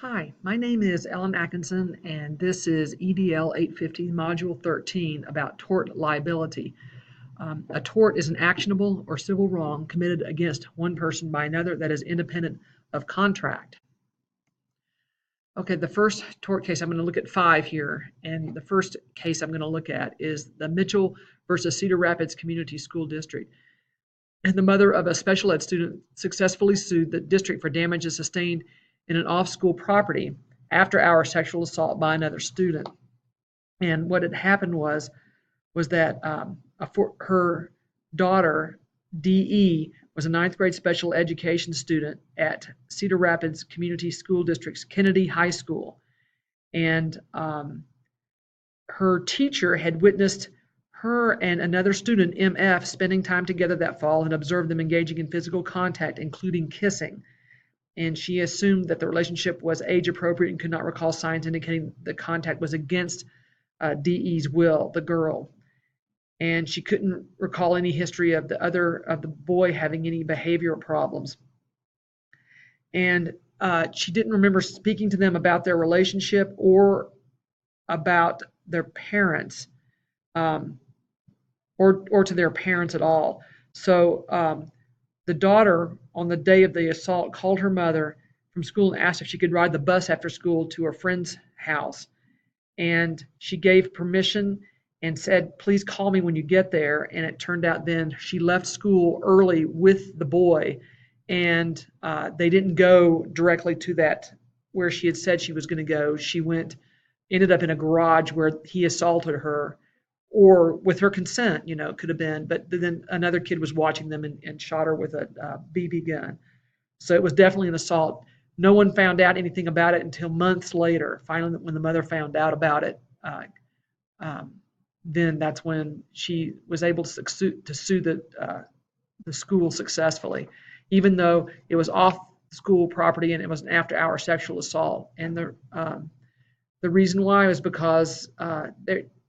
Hi, my name is Ellen Atkinson, and this is EDL 850 Module 13 about tort liability. A tort is an actionable or civil wrong committed against one person by another that is independent of contract. Okay, the first tort case, I'm going to look at 5 here, and the first case I'm going to look at is the Mitchell versus Cedar Rapids Community School District. And the mother of a special ed student successfully sued the district for damages sustained in an off-school property after hour sexual assault by another student. And what had happened was that her daughter, DE, was a ninth grade special education student at Cedar Rapids Community School District's Kennedy High School. And her teacher had witnessed her and another student, MF, spending time together that fall and observed them engaging in physical contact, including kissing. And she assumed that the relationship was age appropriate and could not recall signs indicating the contact was against DE's will, the girl. And she couldn't recall any history of the boy having any behavioral problems. And she didn't remember speaking to them about their relationship or about their parents, or to their parents at all. So the daughter, on the day of the assault, called her mother from school and asked if she could ride the bus after school to her friend's house. And she gave permission and said, please call me when you get there. And it turned out then she left school early with the boy, and they didn't go directly to that where she had said she was going to go. She ended up in a garage where he assaulted her, or with her consent, it could have been, but then another kid was watching them and shot her with a BB gun. So it was definitely an assault. No one found out anything about it until months later. Finally, when the mother found out about it, then that's when she was able to sue the school successfully, even though it was off school property and it was an after-hour sexual assault. And the reason why was because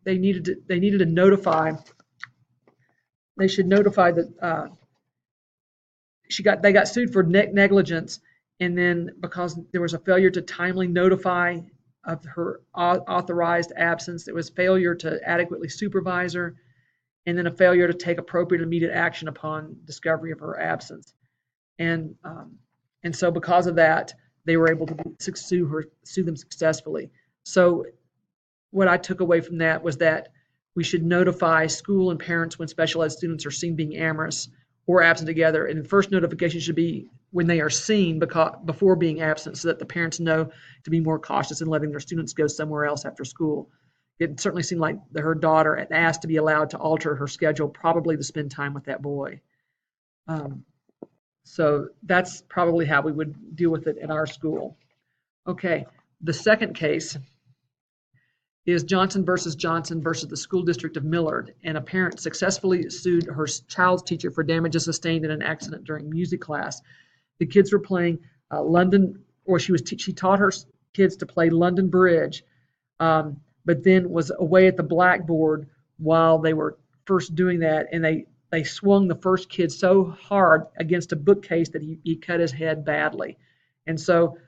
they needed to notify. They should notify that they got sued for negligence, and then because there was a failure to timely notify of her authorized absence, there was failure to adequately supervise her, and then a failure to take appropriate immediate action upon discovery of her absence. And so because of that, they were able to sue them successfully. So what I took away from that was that we should notify school and parents when special ed students are seen being amorous or absent together. And the first notification should be when they are seen before being absent, so that the parents know to be more cautious in letting their students go somewhere else after school. It certainly seemed like her daughter had asked to be allowed to alter her schedule, probably to spend time with that boy. So that's probably how we would deal with it in our school. Okay, the second case is Johnson versus the School District of Millard, and a parent successfully sued her child's teacher for damages sustained in an accident during music class. The kids were playing she taught her kids to play London Bridge, but then was away at the blackboard while they were first doing that, and they swung the first kid so hard against a bookcase that he cut his head badly. And so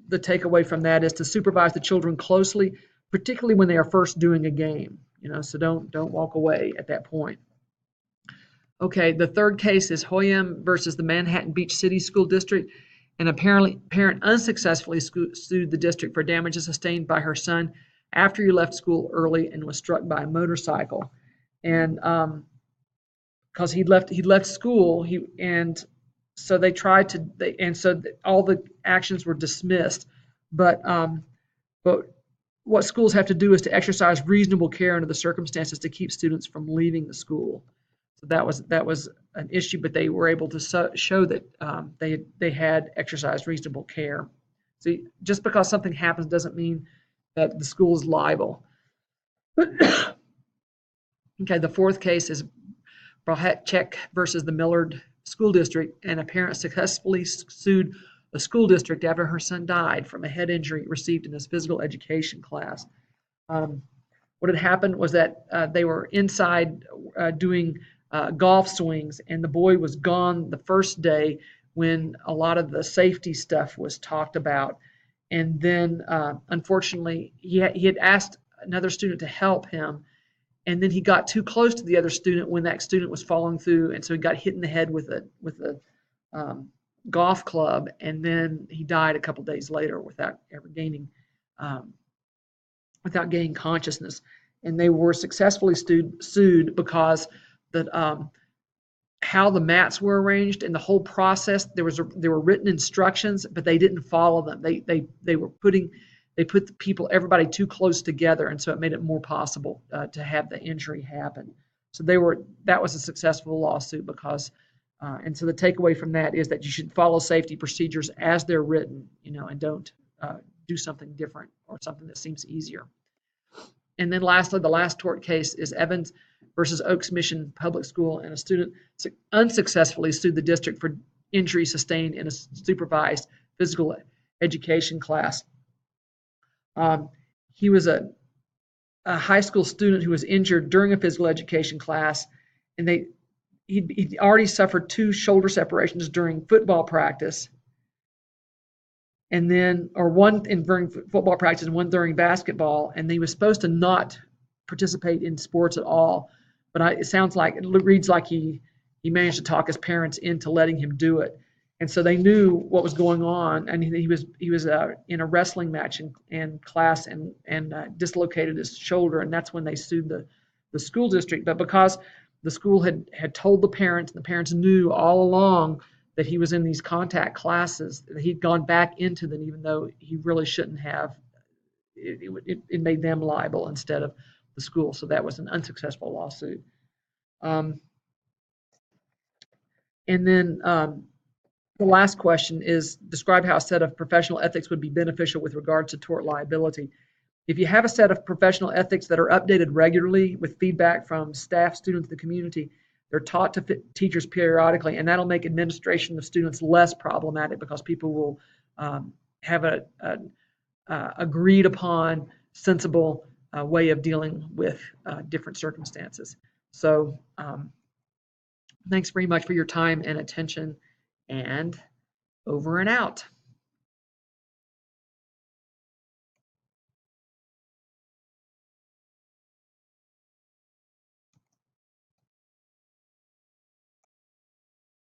the takeaway from that is to supervise the children closely, particularly when they are first doing a game. So don't walk away at that point. Okay, the third case is Hoyam versus the Manhattan Beach City School District. And apparently, parent unsuccessfully sued the district for damages sustained by her son after he left school early and was struck by a motorcycle. And because he'd left school, so they tried to, all the actions were dismissed. But what schools have to do is to exercise reasonable care under the circumstances to keep students from leaving the school. So that was an issue, but they were able to show that they had exercised reasonable care. So just because something happens doesn't mean that the school is liable. Okay, the fourth case is Brahacek versus the Millard School District, and a parent successfully sued the school district after her son died from a head injury received in his physical education class. What had happened was that they were inside doing golf swings, and the boy was gone the first day when a lot of the safety stuff was talked about. And then, unfortunately, he had asked another student to help him, and then he got too close to the other student when that student was following through, and so he got hit in the head with a golf club, and then he died a couple days later without ever um, gaining consciousness. And they were successfully sued because that how the mats were arranged and the whole process. There were written instructions, but they didn't follow them. They put the people, everybody too close together, and so it made it more possible to have the injury happen. So that was a successful lawsuit because, and so the takeaway from that is that you should follow safety procedures as they're written, and don't do something different or something that seems easier. And then lastly, the last tort case is Evans versus Oaks Mission Public School, and a student unsuccessfully sued the district for injury sustained in a supervised physical education class. He was a high school student who was injured during a physical education class, and he'd already suffered 2 shoulder separations during football practice, and then, or one during football practice and one during basketball, and he was supposed to not participate in sports at all. But it reads like he managed to talk his parents into letting him do it, and so they knew what was going on. And he was in a wrestling match in class and dislocated his shoulder, and that's when they sued the school district. But because the school had told the parents, and the parents knew all along that he was in these contact classes, that he'd gone back into them even though he really shouldn't have. It made them liable instead of the school. So that was an unsuccessful lawsuit. And then the last question is, describe how a set of professional ethics would be beneficial with regards to tort liability. If you have a set of professional ethics that are updated regularly with feedback from staff, students, the community, they're taught to teachers periodically, and that'll make administration of students less problematic because people will have a agreed upon, sensible way of dealing with different circumstances. So thanks very much for your time and attention, and over and out.